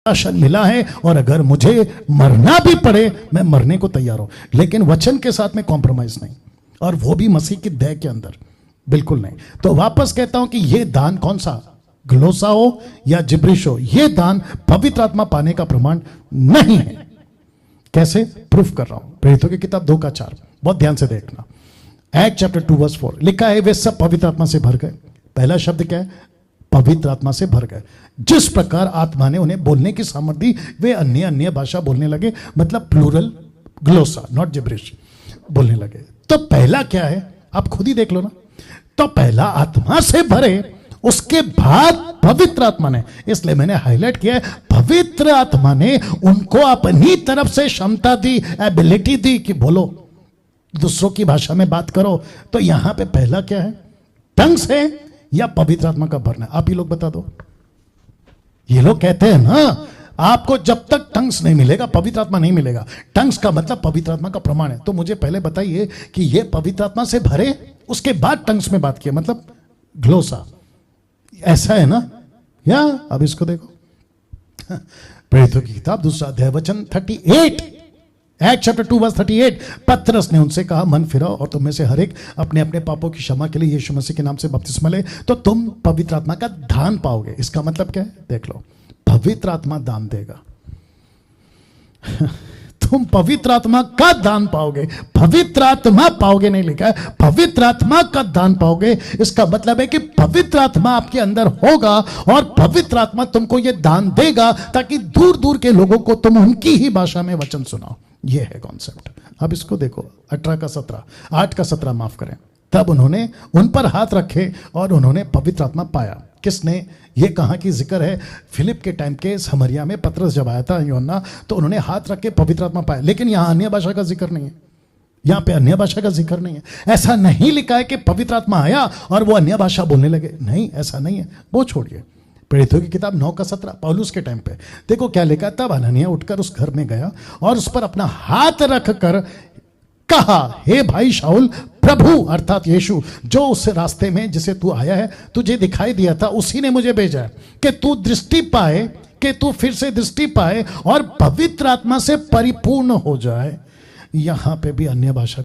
शासन मिला है और अगर मुझे मरना भी पड़े मैं मरने को तैयार हूं, लेकिन वचन के साथ में कॉम्प्रोमाइज नहीं, और वो भी मसीह की देह के अंदर, बिल्कुल नहीं। तो वापस कहता हूं कि ये दान कौन सा, ग्लोसा हो या जिब्रिश हो, ये दान पवित्र आत्मा पाने का प्रमाण नहीं है। कैसे प्रूफ कर रहा हूं, प्रेरितों की किताब 2:4, बहुत ध्यान से देखना। एक्ट चैप्टर 2:4 लिखा है, वे सब पवित्र आत्मा से भर गए। पहला शब्द क्या है, पवित्र आत्मा से भर गए। जिस प्रकार आत्मा ने उन्हें बोलने की सामर्थ्य दी, वे अन्य अन्य भाषा बोलने लगे, मतलब प्लूरल ग्लोसा, नॉट जिब्रिश, बोलने लगे। तो पहला क्या है, आप खुद ही देख लो ना। तो पहला आत्मा से भरे, उसके बाद पवित्र आत्मा ने, इसलिए मैंने हाईलाइट किया है, पवित्र आत्मा ने उनको अपनी तरफ से क्षमता दी, एबिलिटी दी कि बोलो, दूसरों की भाषा में बात करो। तो यहां पे पहला क्या है, टंग्स है या पवित्र आत्मा का भरना? आप ही लोग बता दो। ये लोग कहते हैं ना, आपको जब तक टंग्स नहीं मिलेगा पवित्र आत्मा नहीं मिलेगा। टंग्स का मतलब पवित्र आत्मा का प्रमाण है। तो मुझे पहले बताइए कि ये पवित्र आत्मा से भरे, उसके बाद टंग्स में बात किया, मतलब ग्लोसा, ऐसा है ना? या अब इसको देखो, प्रेरितों की किताब 2 अध्याय वचन 38, एक्ट चैप्टर 2:38, पतरस ने उनसे कहा, मन फिराओ और तुम में से हर एक अपने अपने पापों की क्षमा के लिए यीशु मसीह के नाम से बपतिस्मा ले, तो तुम पवित्र आत्मा का दान पाओगे। इसका मतलब क्या है, देख लो, पवित्र आत्मा दान देगा। तुम पवित्र आत्मा का दान पाओगे, पवित्र आत्मा पाओगे नहीं लिखा है, पवित्र आत्मा का दान पाओगे। इसका मतलब है कि पवित्र आत्मा आपके अंदर होगा और पवित्र आत्मा तुमको यह दान देगा ताकि दूर दूर के लोगों को तुम उनकी ही भाषा में वचन सुनाओ। यह है कॉन्सेप्ट। अब इसको देखो, 8:17 माफ करें। तब उन्होंने उन पर हाथ रखे और उन्होंने पवित्र आत्मा पाया। किसने? ये कहाँ की जिक्र है? फिलिप के टाइम के समरिया में पतरस जब आया था यूहन्ना, तो उन्होंने हाथ रख के पवित्र आत्मा पाया। लेकिन यहाँ अन्य भाषा का जिक्र नहीं है, यहाँ पे अन्य भाषा का जिक्र नहीं है। ऐसा नहीं लिखा है कि पवित्र आत्मा आया और वो अन्य भाषा बोलने लगे, नहीं, ऐसा नहीं है। वो छोड़िए, प्रेरितों की किताब 9:17, पौलुस के टाइम पे देखो क्या लिखा। तब हनन्याह उठकर उस घर में गया और उस पर अपना हाथ रखकर कहा, हे भाई शाऊल, प्रभु अर्थात यीशु जो उस रास्ते में जिसे तू आया है, तुझे दिखाई दिया था, उसी ने मुझे भेजा है कि तू दृष्टि पाए, कि तू फिर से दृष्टि पाए और पवित्र आत्मा से परिपूर्ण हो जाए। यहां पे भी अन्य भाषा